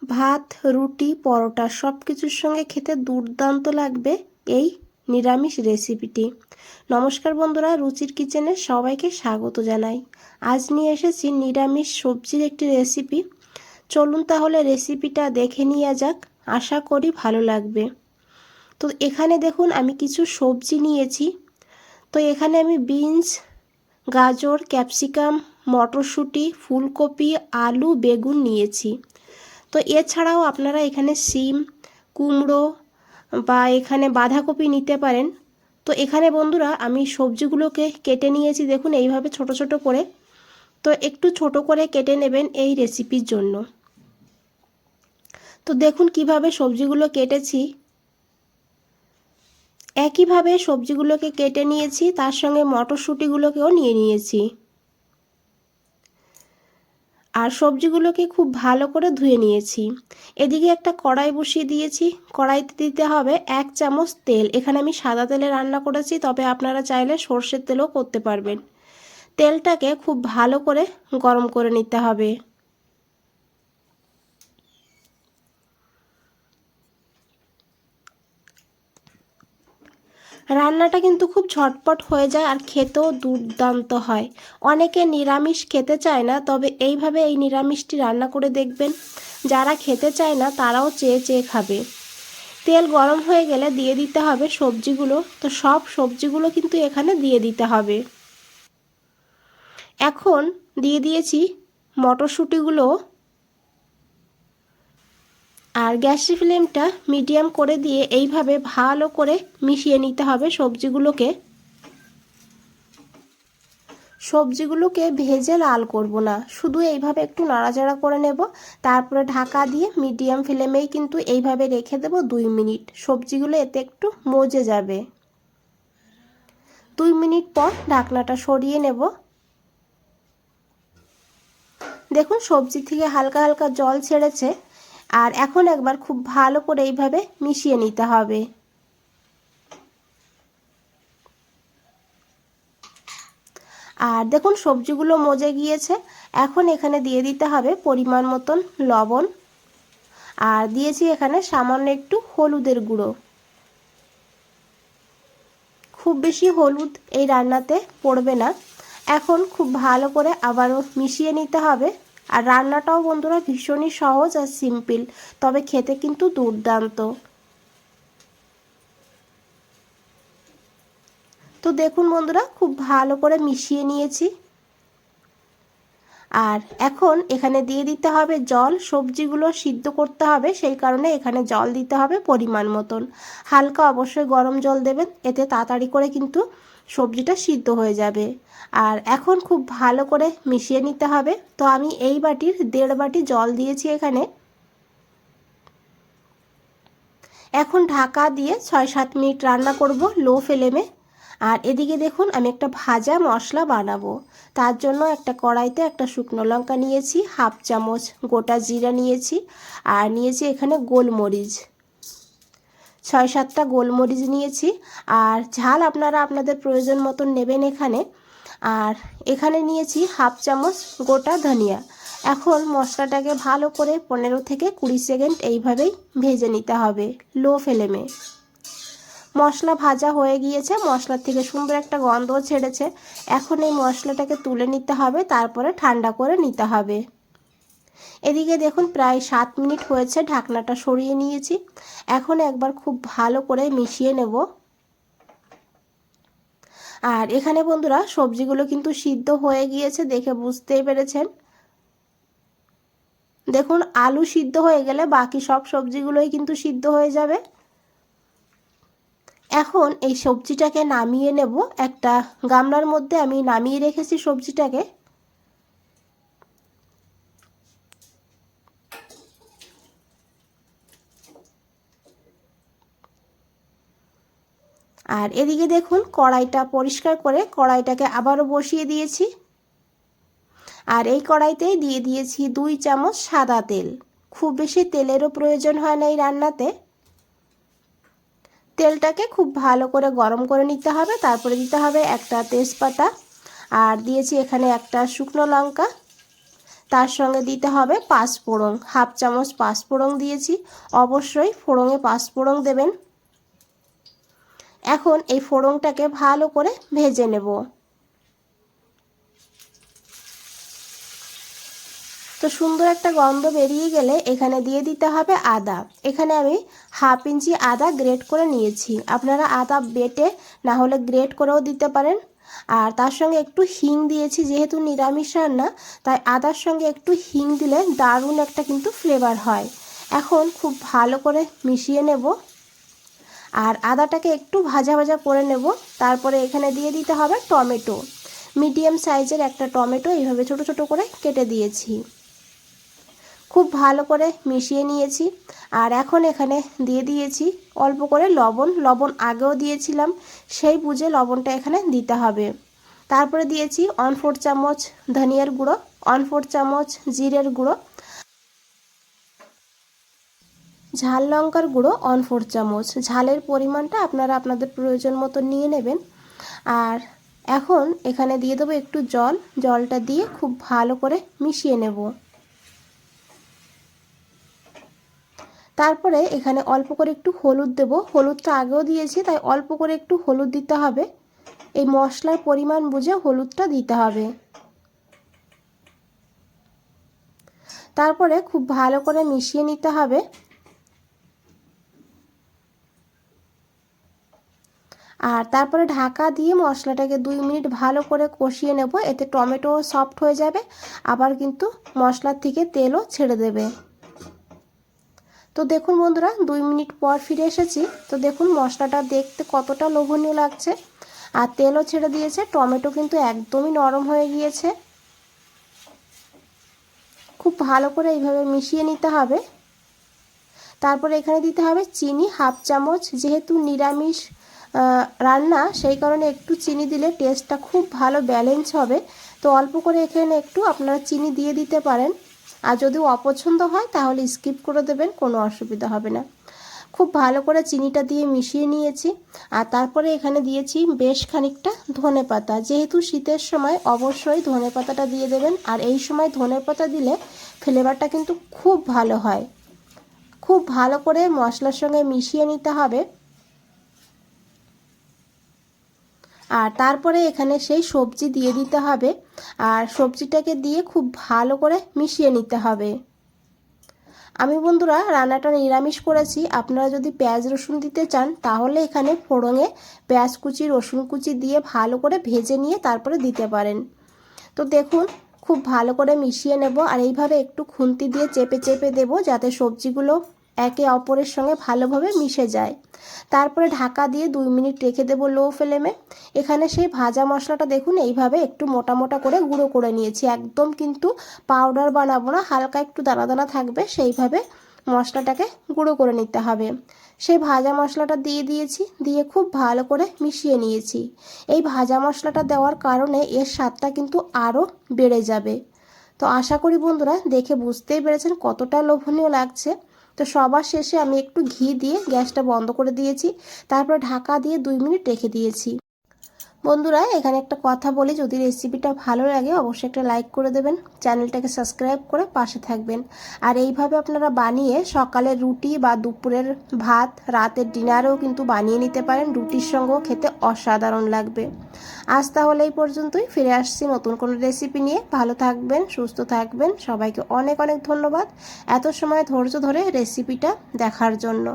ভাত, রুটি, পরোটা সব কিছুর সঙ্গে খেতে দুর্দান্ত লাগবে এই নিরামিষ রেসিপিটি। নমস্কার বন্ধুরা, রুচির কিচেনে সবাইকে স্বাগত জানাই। আজ নিয়ে এসেছি নিরামিষ সবজির একটি রেসিপি। চলুন তাহলে রেসিপিটা দেখে নেওয়া যাক, আশা করি ভালো লাগবে। তো এখানে দেখুন আমি কিছু সবজি নিয়েছি। তো এখানে আমি বিনস, গাজর, ক্যাপসিকাম, মটরশুঁটি, ফুলকপি, আলু, বেগুন নিয়েছি। তো এছাড়াও আপনারা এখানে সিম, কুমড়ো বা এখানে বাঁধাকপি নিতে পারেন। তো এখানে বন্ধুরা আমি সবজিগুলোকে কেটে নিয়েছি, দেখুন এইভাবে ছোট ছোট করে। তো একটু ছোট করে কেটে নেবেন এই রেসিপির জন্য। তো দেখুন কিভাবে সবজিগুলো কেটেছি। একইভাবে সবজিগুলোকে কেটে নিয়েছি, তার সঙ্গে মটরশুঁটিগুলোকেও নিয়ে নিয়েছি। আর সবজিগুলোকে খুব ভালো করে ধুয়ে নিয়েছি। এদিকে একটা কড়াই বসিয়ে দিয়েছি। কড়াইতে দিতে হবে 1 চামচ তেল। এখানে আমি সাদা তেলে রান্না করেছি, তবে আপনারা চাইলে সর্ষের তেলও করতে পারবেন। তেলটাকে খুব ভালো করে গরম করে নিতে হবে। রান্নাটা কিন্তু খুব ঝটপট হয়ে যায় আর খেতেও দুর্দান্ত হয়। অনেকে নিরামিষ খেতে চায় না, তবে এইভাবে এই নিরামিষটি রান্না করে দেখবেন। যারা খেতে চায় না তারাও চেয়ে চেয়ে খাবে। তেল গরম হয়ে গেলে দিয়ে দিতে হবে সবজিগুলো। তো সব সবজিগুলো কিন্তু এখানে দিয়ে দিতে হবে। এখন দিয়ে দিয়েছি মটরশুঁটিগুলো। আর গ্যাসের ফ্লেমটা মিডিয়াম করে দিয়ে এইভাবে ভালো করে মিশিয়ে নিতে হবে সবজিগুলোকে। সবজিগুলোকে ভেজে লাল করব না, শুধু এইভাবে একটু নাড়াচাড়া করে নেব। তারপরে ঢাকা দিয়ে মিডিয়াম ফ্লেমেই কিন্তু এইভাবে রেখে দেব 2 মিনিট। সবজিগুলো এতে একটু মজে যাবে। 2 মিনিট পর ঢাকনাটা সরিয়ে নেব। দেখুন সবজি থেকে হালকা হালকা জল ছেড়েছে। আর এখন একবার খুব ভালো করে এইভাবে মিশিয়ে নিতে হবে। আর দেখুন সবজিগুলো মজে গিয়েছে। এখন এখানে দিয়ে দিতে হবে পরিমাণ মতন লবণ। আর দিয়েছি এখানে সামান্য একটু হলুদের গুঁড়ো। খুব বেশি হলুদ এই রান্নাতে পড়বে না। এখন খুব ভালো করে আবারও মিশিয়ে নিতে হবে। আর রান্নাটাও বন্ধুরা ভীষণই সহজ আর সিম্পল, তবে খেতে কিন্তু দুর্দান্ত। তো দেখুন বন্ধুরা খুব ভালো করে মিশিয়ে নিয়েছি। আর এখন এখানে দিয়ে দিতে হবে জল। সবজিগুলো সিদ্ধ করতে হবে, সেই কারণে এখানে জল দিতে হবে পরিমাণ মতন। হালকা অবশ্যই গরম জল দেবেন, এতে তাড়াতাড়ি করে কিন্তু সবজিটা সিদ্ধ হয়ে যাবে। আর এখন খুব ভালো করে মিশিয়ে নিতে হবে। তো আমি এই বাটির 1.5 বাটি জল দিয়েছি এখানে। এখন ঢাকা দিয়ে 6-7 মিনিট রান্না করব লো ফ্লেমে। আর এদিকে দেখুন আমি একটা ভাজা মশলা বানাবো। তার জন্য একটা কড়াইতে একটা শুকনো লঙ্কা নিয়েছি, 1/2 চামচ গোটা জিরা নিয়েছি, আর নিয়েছি এখানে গোলমরিচ, 6-7টা গোলমরিচ নিয়েছি। আর ঝাল আপনারা আপনাদের প্রয়োজন মতন নেবেন এখানে। আর এখানে নিয়েছি 1/2 চামচ গোটা ধনিয়া। এখন মশলাটাকে ভালো করে 15 থেকে 20 সেকেন্ড এইভাবেই ভেজে নিতে হবে লো ফ্লেমে। মশলা ভাজা হয়ে গিয়েছে, মশলার থেকে সুন্দর একটা গন্ধ ছেড়েছে। এখন এই মশলাটাকে তুলে নিতে হবে, তারপরে ঠান্ডা করে নিতে হবে। এদিকে দেখুন প্রায় 7 মিনিট হয়েছে, ঢাকনাটা সরিয়ে নিয়েছি। এখন একবার খুব ভালো করে মিশিয়ে নেব। আর এখানে বন্ধুরা সবজিগুলো কিন্তু সিদ্ধ হয়ে গিয়েছে, দেখে বুঝতেই পেরেছেন। দেখুন আলু সিদ্ধ হয়ে গেলে বাকি সব সবজিগুলোই কিন্তু সিদ্ধ হয়ে যাবে। এখন এই সবজিটাকে নামিয়ে নেব। একটা গামলার মধ্যে আমি নামিয়ে রেখেছি সবজিটাকে। আর এদিকে দেখুন কড়াইটা পরিষ্কার করে কড়াইটাকে আবারও বসিয়ে দিয়েছি। আর এই কড়াইতেই দিয়ে দিয়েছি 2 চামচ সাদা তেল। খুব বেশি তেলেরও প্রয়োজন হয় না এই রান্নাতে। তেলটাকে খুব ভালো করে গরম করে নিতে হবে। তারপরে দিতে হবে একটা তেজপাতা, আর দিয়েছি এখানে একটা শুকনো লঙ্কা, তার সঙ্গে দিতে হবে পাঁচফোড়ন, হাফ চামচ পাঁচফোড়ন দিয়েছি। অবশ্যই ফোড়নে পাঁচফোড়ন দেবেন। এখন এই ফোড়নটাকে ভালো করে ভেজে নেব। তো সুন্দর একটা গন্ধ বেরিয়ে গেলে এখানে দিয়ে দিতে হবে আদা। এখানে আমি হাফ ইঞ্চি আদা গ্রেট করে নিয়েছি। আপনারা আদা বেটে না হলে গ্রেট করেও দিতে পারেন। আর তার সঙ্গে একটু হিং দিয়েছি, যেহেতু নিরামিষ রান্না তাই আদার সঙ্গে একটু হিং দিলে দারুণ একটা কিন্তু ফ্লেভার হয়। এখন খুব ভালো করে মিশিয়ে নেব আর আদাটাকে একটু ভাজা ভাজা করে নেব। তারপরে এখানে দিয়ে দিতে হবে টমেটো। মিডিয়াম সাইজের একটা টমেটো এইভাবে ছোট ছোট করে কেটে দিয়েছি। খুব ভালো করে মিশিয়ে নিয়েছি। আর এখন এখানে দিয়ে দিয়েছি অল্প করে লবণ। লবণ আগেও দিয়েছিলাম, সেই বুঝে লবণটা এখানে দিতে হবে। তারপরে দিয়েছি 1/4 চামচ ধনিয়ার গুঁড়ো, 1/4 চামচ জিরের গুঁড়ো, ঝাল লঙ্কার গুঁড়ো 1/4 চামচ। ঝালের পরিমাণটা আপনারা আপনাদের প্রয়োজন মতো নিয়ে নেবেন। আর এখন এখানে দিয়ে দেবো একটু জল। জলটা দিয়ে খুব ভালো করে মিশিয়ে নেব। তারপরে এখানে অল্প করে একটু হলুদ দেব। হলুদটা আগেও দিয়েছি তাই অল্প করে একটু হলুদ দিতে হবে। এই মশলার পরিমাণ বুঝে হলুদটা দিতে হবে। তারপরে খুব ভালো করে মিশিয়ে নিতে হবে। আর তারপরে ঢাকা দিয়ে মশলাটাকে 2 মিনিট ভালো করে কষিয়ে নেব। এতে টমেটো সফট হয়ে যাবে, আবার কিন্তু মশলার থেকে তেলও ছেড়ে দেবে। তো দেখুন বন্ধুরা, 2 মিনিট পর ফিরে এসেছি। তো দেখুন মশলাটা দেখতে কতটা লোভনীয় লাগছে আর তেলও ছেড়ে দিয়েছে। টমেটো কিন্তু একদমই নরম হয়ে গিয়েছে। খুব ভালো করে এইভাবে মিশিয়ে নিতে হবে। তারপরে এখানে দিতে হবে চিনি হাফ চামচ। যেহেতু নিরামিষ রান্না, সেই কারণে একটু চিনি দিলে টেস্টটা খুব ভালো ব্যালেন্স হবে। তো অল্প করে এখানে একটু আপনারা চিনি দিয়ে দিতে পারেন। আর যদি অপছন্দ হয় তাহলে স্কিপ করে দেবেন, কোনো অসুবিধা হবে না। খুব ভালো করে চিনিটা দিয়ে মিশিয়ে নিয়েছি। আর তারপরে এখানে দিয়েছি বেশ খানিকটা ধনেপাতা। যেহেতু শীতের সময় অবশ্যই ধনেপাতাটা দিয়ে দেবেন। আর এই সময় ধনেপাতা দিলে ফ্লেভারটা কিন্তু খুব ভালো হয়। খুব ভালো করে মশলার সঙ্গে মিশিয়ে নিতে হবে। আর তারপরে এখানে সেই সবজি দিয়ে দিতে হবে। আর সবজিটাকে দিয়ে খুব ভালো করে মিশিয়ে নিতে হবে। আমি বন্ধুরা রান্নাটা নিরামিষ করেছি। আপনারা যদি পেঁয়াজ রসুন দিতে চান তাহলে এখানে ফোড়নে পেঁয়াজ কুচি রসুন কুচি দিয়ে ভালো করে ভেজে নিয়ে তারপরে দিতে পারেন। তো দেখুন খুব ভালো করে মিশিয়ে নেব। আর এইভাবে একটু খুন্তি দিয়ে চেপে চেপে দেব, যাতে সবজিগুলো একে অপরের সঙ্গে ভালোভাবে মিশে যায়। তারপরে ঢাকা দিয়ে 2 মিনিট রেখে দেব লো ফ্লেমে। এখানে সেই ভাজা মশলাটা দেখুন এইভাবে একটু মোটা মোটা করে গুঁড়ো করে নিয়েছি। একদম কিন্তু পাউডার বানাবো না, হালকা একটু দানা দানা থাকবে, সেইভাবে মশলাটাকে গুঁড়ো করে নিতে হবে। সেই ভাজা মশলাটা দিয়ে দিয়েছি, দিয়ে খুব ভালো করে মিশিয়ে নিয়েছি। এই ভাজা মশলাটা দেওয়ার কারণে এর স্বাদটা কিন্তু আরও বেড়ে যাবে। তো আশা করি বন্ধুরা দেখে বুঝতেই পেরেছেন কতটা লোভনীয় লাগছে। তো সবার শেষে আমি একটু ঘি দিয়ে গ্যাসটা বন্ধ করে দিয়েছি। তারপর ঢাকা দিয়ে 2 মিনিট রেখে দিয়েছি। বন্ধুরা এখানে একটা কথা বলি, যদি রেসিপিটা ভালো লাগে অবশ্যই একটা লাইক করে দেবেন, চ্যানেলটাকে সাবস্ক্রাইব করে পাশে থাকবেন। আর এইভাবে আপনারা বানিয়ে সকালের রুটি বা দুপুরের ভাত, রাতের ডিনারেও কিন্তু বানিয়ে নিতে পারেন। রুটির সঙ্গেও খেতে অসাধারণ লাগবে। আজ তাহলে এই পর্যন্তই। ফিরে আসছি নতুন কোনো রেসিপি নিয়ে। ভালো থাকবেন, সুস্থ থাকবেন। সবাইকে অনেক অনেক ধন্যবাদ এত সময় ধৈর্য ধরে রেসিপিটা দেখার জন্য।